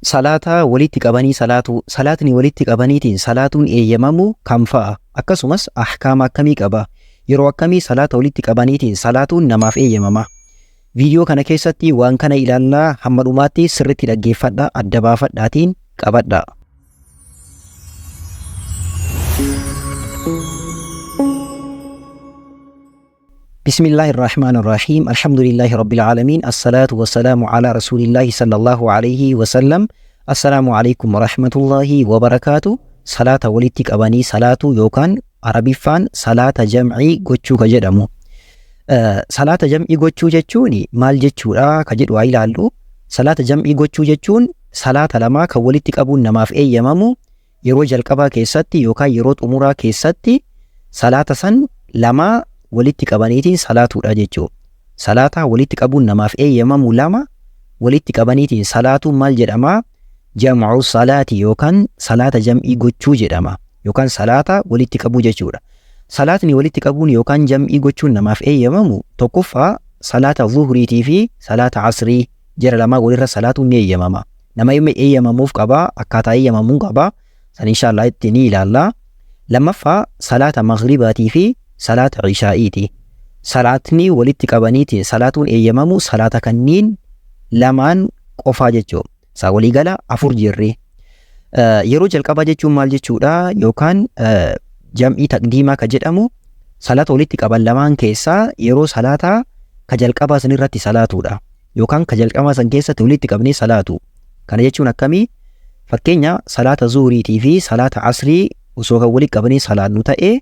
salaataa walitti qabanii salaatuu, salaatni walitti qabaniitiin salaatuun eeyyamamu kam fa'a? Akkasumas ahkaama akkamii qaba? Yeroo akkamii salaata walitti qabaniitiin salaatuun namaaf eeyyamama? Viidiyoo kana keessatti waan kana ilaallaa, hamma dhumaatti sirriitti dhaggeeffadhaa, adda baafadhaatiin qabadhaa. بسم الله الرحمن الرحيم الحمد لله رب العالمين الصلاة والسلام على رسول الله صلى الله عليه وسلم السلام عليكم ورحمة الله وبركاته صلاة ولتك أباني صلاة يوكان عربي فان صلاة جمعي قوچو كجدمو صلاة جمعي قوچو جچوني مال جچورا كجد وعيلالو صلاة جمعي قوچو جچون صلاة لما كولتك أبون نماف أي يمامو يرو جلقبا كيستي يوكا يروت أمورا كيستي صلاة سن لما walitti qabaniitiin salaatuudha jechuudha. Salaata walitti qabuun namaaf eeyyamamu lama walitti qabaniitiin salaatuun maal jedhama? Jam'u salaati yookaan salaata jam'ii gochuu jedhama. Yookaan salaata walitti qabuu jechuudha. Salaatni walitti qabuun yookaan jam'ii gochuun namaaf eeyyamamu tokkoffaa salaata zuhriitii fi salaata asrii jara lamaa walirra salaatuun ni eeyyamama. Nama eeyyamamuuf qaba, akkaataa eeyyamamuu qaba. San inshaallah itti ni ilaalla. Lammaffaa salaata maghribaatii fi salaata ishaa'iiti. Salaatni walitti qabaniitiin salaatuun eeyyamamu salaata kanniin lamaan qofaa jechuudha. Isaa waliigala afur jirri. Yeroo jalqabaa jechuun maal jechuudha? Yookaan jam'ii taqdiimaa ka jedhamu salaata walitti qaban lamaan keessaa yeroo salaata ka jalqabaa san irratti salaatuudha. Yookaan ka jalqabaa san keessatti walitti qabnee salaatu. Kana jechuun akkamii? Fakkeenya salaata zuhriitii fi salaata asrii osoo kan walitti qabnee salaannu ta'ee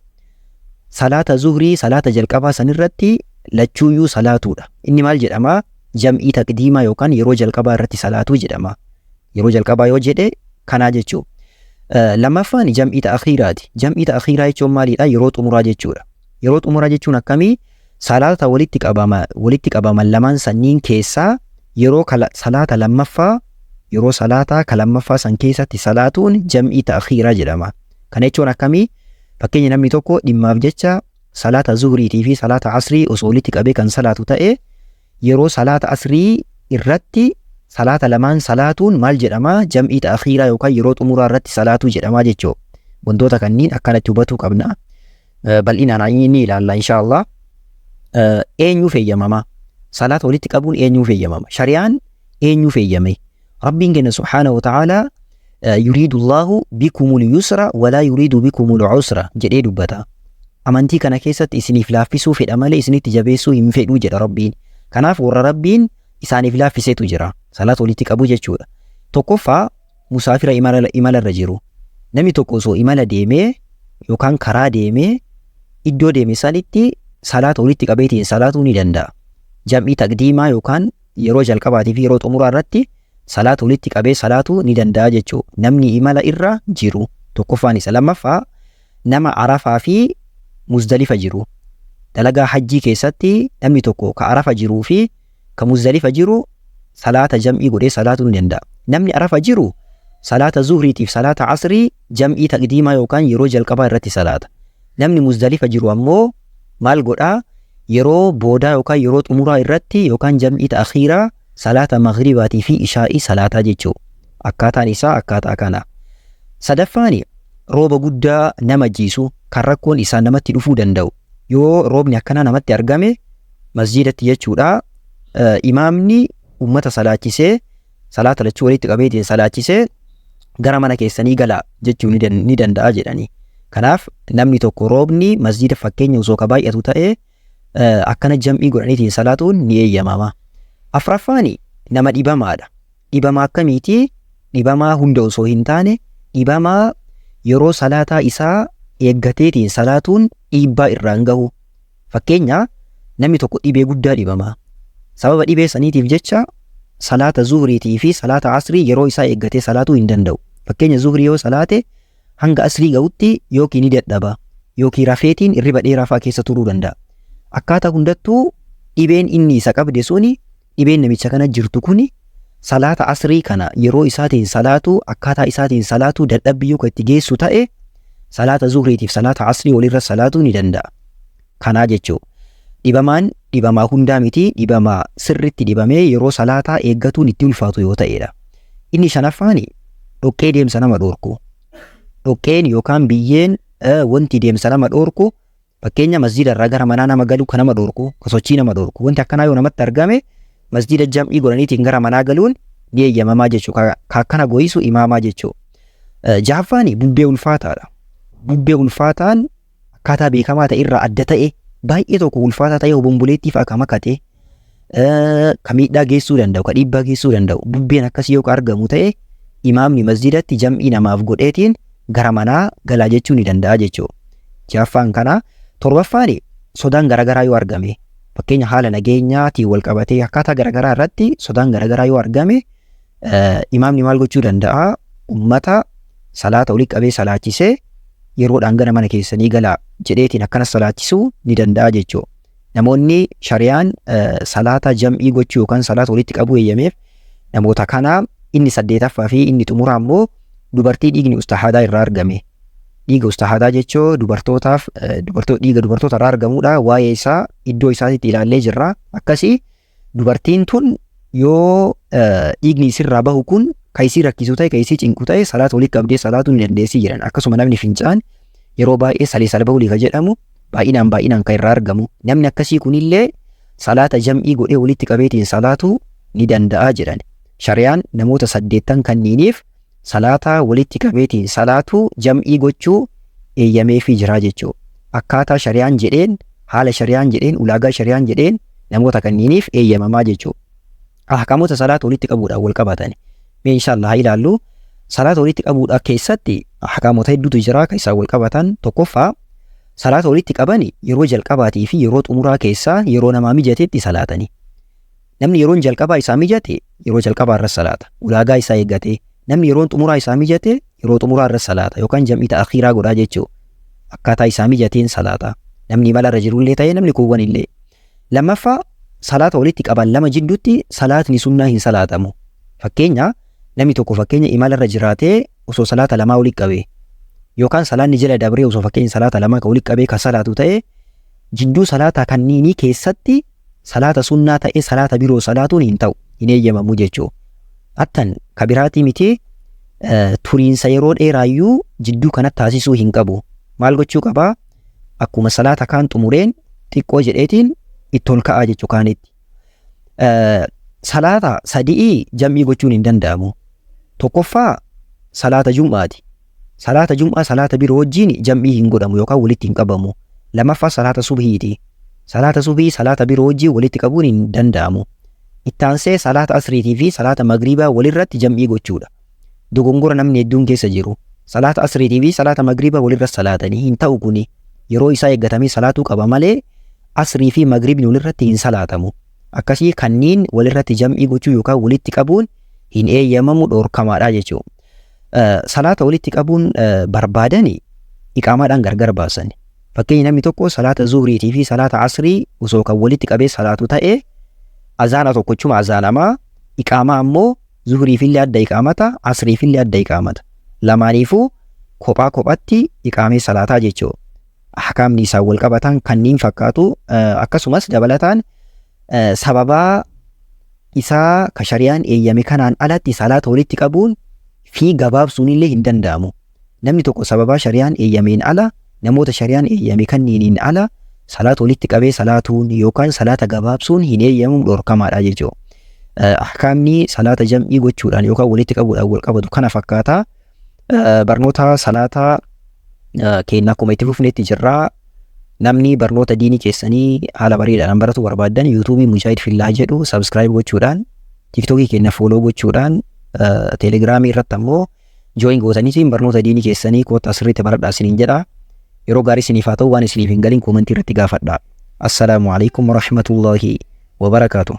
salaata zuhrii salaata jalqabaa san irratti lachuuyyuu salaatuudha. Inni maal jedhama? Jam'ii taqdiimaa yookaan yeroo jalqabaa irratti salaatuu jedhama. Yeroo jalqabaa yoo jedhe kanaa jechuudha. Lammaffaan jam'ii ta'akhiiraati. Jam'ii ta'akhiiraa jechuun maalidha? Yeroo xumuraa jechuudha. Yeroo xumuraa jechuun akkamii? Salaata walitti qabaman lamaan sanniin keessaa yeroo salaata lammaffaa yeroo salaata ka lammaffaa san keessatti salaatuun jam'ii ta'akhiiraa jedhama. Kana jechuun akkamii? Fakkeenya namni tokko dhimmaaf jecha salaata zuhriitii fi salaata asrii osoo walitti qabee kan salaatu ta'e yeroo salaata asrii irratti salaata lamaan salaatuun maal jedhama? Jam'ii ta'akhiiraa yookaan yeroo xumuraa irratti salaatuu jedhama jechuudha. Wantoota kanniin akkanatti hubatuu qabna. Bal'inaan ni ilaalla inshaallah. Eenyuuf eeyyamama? Salaata walitti qabuun eenyuuf eeyyamama? Shari'aan eenyuuf eeyyame? Rabbiin keenya subhaanahu wa ta'aalaa yuriidu Allahu bikumul yusra walaa yuriidu bikumul usra jedhee dubbata. Amantii kana keessatti isiniif laaffisuu fedha malee isinitti jabeessuu hin fedhuu jedha Rabbiin. Kanaaf warra Rabbiin isaaniif laaffiseetu jira. Salaata walitti qabuu jechuudha. Tokkoffaa musaafira imalarra jiru. Namni tokko osoo imala deemee yookaan karaa deemee iddoo deeme sanitti salaata walitti qabeetiin salaatuu ni danda'a. Jam'ii taqdiimaa yookaan yeroo jalqabaatii fi yeroo xumuraa irratti salaata walitti qabee salaatuu ni danda'a jechuudha. Namni imala irra jiru tokkoffaan isa. Lammaffaa nama Arafaa fi Muzdalifa jiru. Dalagaa hajjii keessatti namni tokko ka Arafa jiruu fi ka Muzdalifa jiru salaata jam'ii godhee salaatuu ni danda'a. Namni Arafa jiru salaata zuhriitiif salaata asrii jam'ii taqdiimaa yookaan yeroo jalqabaa irratti salaata. Namni Muzdalifa jiru ammoo maal godhaa? Yeroo boodaa yookaan yeroo xumuraa irratti yookaan jam'ii ta'akhiiraa salaata maghribaatii fi ishaa'ii salaataa jechuudha. Akkaataan isaa akkaataa kana. Sadaffaani rooba guddaa nama jiisu kan rakkoon isaa namatti dhufuu danda'u. Yoo roobni akkanaa namatti argame masjidatti jechuudha. Imaamni ummata salaachisee salaata lachuu walitti qabeetiin salaachisee gara mana keessanii galaa jechuu ni danda'a jedhani. Kanaaf namni tokko roobni masjida fakkeenya osoo ka baay'atu ta'ee akkana jam'ii godhaniitiin salaatuun ni eeyyamama. Afraffaani nama dhibamaadha. Dhibamaa akkamiiti? Dhibamaa hunda osoo hin taane dhibamaa yeroo salaataa isaa eeggateetiin salaatuun dhiibbaa irraan gahu. Fakkeenya namni tokko dhibee guddaa dhibama. Sababa dhibee saniitiif jecha salaata zuhriitii fi salaata asrii yeroo isaa eeggatee salaatuu hin danda'u. Fakkeenya zuhrii yoo salaate hanga asrii ga'utti yookiin ni dadhaba yookiin rafeetiin irriba dheeraafaa keessa turuu danda'a. Akkaataa hundattuu dhibeen inni isa qabde suni dhibeen namicha kana jirtu kuni salaata asrii kana yeroo isaatiin salaatu akkaataa isaatiin salaatu dadhabbii yoo itti geessu ta'e salaata zuhriitiif salaata asrii walirra salaatuu ni danda'a. Kanaa jechuudha. Dhibamaan dhibamaa hundaa miti, dhibamaa sirritti dhibamee yeroo salaataa eeggatuun itti ulfaatu yoo ta'edha. Inni shanaffaani dhoqqee deemsa nama dhoorku. Dhoqqeen yookaan biyyeen wanti deemsa nama dhoorku fakkeenya masjida irraa gara manaa nama galu kan nama dhoorku, ka sochii nama dhoorku. Wanti akkanaa yoo namatti argame masjida jam'ii godhaniitiin gara manaa galuun ni eeyyamamaa jechuudha. Ka akkana gooyisu imaamaa jechuudha. Jahaffaani bubbee ulfaataadha. Bubbee ulfaataan akkaataa beekamaa ta'e irraa adda ta'e baay'ee tokko ulfaataa ta'e obomboleettii fa'aa kan makate ka miidhaa geessuu danda'u, ka dhiibbaa geessuu danda'u. Bubbeen akkasii yoo argamu ta'e imaamni masjidatti jam'ii namaaf godheetiin gara manaa galaa jechuu ni danda'a jechuudha. Jahaffaan kana. Torbaffaani sodaan garagaraa yoo argame fakkeenya haala nageenyaatiin wal qabatee akkaataa garagaraa irratti sodaan garagaraa yoo argame imaamni maal gochuu danda'a? Ummata salaata walitti qabee salaachisee yeroodhaan gara mana keessanii galaa jedheetiin akkanas salaachisuu ni danda'a jechuudha. Namoonni shari'aan salaata jam'ii gochuu yookaan salaata walitti qabuu eeyyameef namoota kanaa inni 8ffaa fi inni xumuraa immoo dubartii dhiigni ustahaadaa irraa argame. Dhiiga ustahaadaa jechuun dhiiga dubartoota irraa argamuudha. Waa'ee isaa iddoo isaatiitti ilaallee jirra. Akkasii dubartiin tun yoo dhiigni isirraa bahu kun kan isii rakkisu ta'e, kan isii cinqu ta'e salaata walitti qabdee salaatuu ni dandeessii jiran. Akkasuma namni fincaan yeroo baay'ee saliisal bahulii kan jedhamu baay'inaan kan irraa argamu. Namni akkasii kunillee salaata jam'ii godhee walitti qabeetiin salaatuu ni danda'a jedhan. Shari'aan namoota 8 kanniiniif salaata walitti qabeetiin salaatuu jam'ii gochuu eeyyameefii jira jechuudha. Akkaataa shari'aan jedheen, haala shari'aan jedheen, ulaagaa shari'aan jedheen namoota kanniiniif eeyyamamaa jechuudha. Ahkaamoota salaata walitti qabuudhaan wal qabatan. Mee inshallah haa ilaallu. Salaata walitti qabuudhaan keessatti ahkaamoota hedduutu jira kan isaan wal qabatan. Tokkoffaa salaata walitti qaban yeroo jalqabaatii fi yeroo xumuraa keessaa yeroo namaa mijateetti salaatani. Namni yeroon jalqabaa isaa mijate yeroo jalqabaa irra salaata. Ulaagaa isaa eeggate. Namni yeroon xumuraa isaa mijate yeroo xumuraa irra salaata yookaan jam'ii ta'akhiiraa godhaa jechuudha. Akkaataa isaa mijateen salaata. Namni imala irra jirullee ta'ee namni kuuwwan illee. Lammaffaa salaata walitti qaban lama jidduutti salaatni sunnaa hin salaatamu. Fakkeenya namni tokko fakkeenya imala irra jiraatee osoo salaata lamaa walitti qabee yookaan salaanni jala dabree osoo fakkeenya salaata lamaa kan walitti qabee kan salaatu ta'e jidduu salaata kanniinii keessatti salaata sunnaa ta'ee salaata biroo salaatuun hin ta'u, hin eeyyamamu jechuudha. Attan kabiraatii miti turiinsa yeroo dheeraayyuu jidduu kanatti taasisuu hin qabu. Maal gochuu qabaa? Akkuma salaata kaan xumureen xiqqoo jedheetiin itti ol ka'aa jechuu kaanitti. Salaata sadii jam'ii gochuun hin danda'amu. Tokkoffaa salaata jum'aati. Salaata jum'aa salaata biroo wajjin jam'ii hin godhamu yookaan walitti hin qabamu. Lammaffaa salaata subhiiti. Salaata subhii salaata biroo wajjin walitti qabuun hin danda'amu. Ittaansee salaata asriitii fi salaata magriibaa walirratti jam'ii gochuudha. Dogongora namni hedduun keessa jiru. Salaata asriitii fi salaata magriibaa walirra salaatanii hin ta'u kuni yeroo isaa eeggatamee salaatuu qaba malee asrii fi magriibni walirratti hin salaatamu. Akkasii kanniin walirratti jam'ii gochuu yookaan walitti qabuun hin eeyyamamu, dhoorkamaadha jechuudha. Salaata walitti qabuun barbaadani iqaamaadhaan gargar baasan. Fakkeenya namni tokko salaata zuhriitii fi salaata asrii osoo kan walitti qabee salaatu ta'ee azaana tokkochuma azaanamaa, iqaamaa ammoo zuhriifillee adda iqaamata, asriifillee adda iqaamata. Lamaaniifuu kophaa kophaatti iqaamee salaataa jechuudha. Ahkaamni isaan wal qabatan kanniin fakkaatu. Akkasumas dabalataan sababaa isaa ka shari'aan eeyyame kanaan alatti salaata walitti qabuun fi gabaabsuun illee hin danda'amu. Namni tokko sababaa shari'aan eeyyameen ala, namoota shari'aan eeyyame kanniiniin ala salaata walitti qabee salaatuun yookaan salaata gabaabsuun hin eeyyamu, dhoorkamaadha jechuudha. Ahkaamni salaata jam'ii gochuudhaan yookaan walitti qabuudhaan wal qabatu kana fakkaata. Barnoota salaataa keenya akkuma itti fufneetti jirra. Namni barnoota diinii keessanii haala bareedhaan baratu barbaadan yuutuubii Mujaahid Fillah jedhu sabskiraayib gochuudhaan, tiiktookii keenya fooloo gochuudhaan, teelegiraamii irratti ammoo jooyin gootaniitiin barnoota diinii keessanii koota asirratti baradhaa isiniin jedha. Yeroo gaarii isiniif haa ta'u, waan isiniif hin galin koomentii irratti gaafadhaa. Assalaamu alaikum warahmatullaahi wabarakaatuh.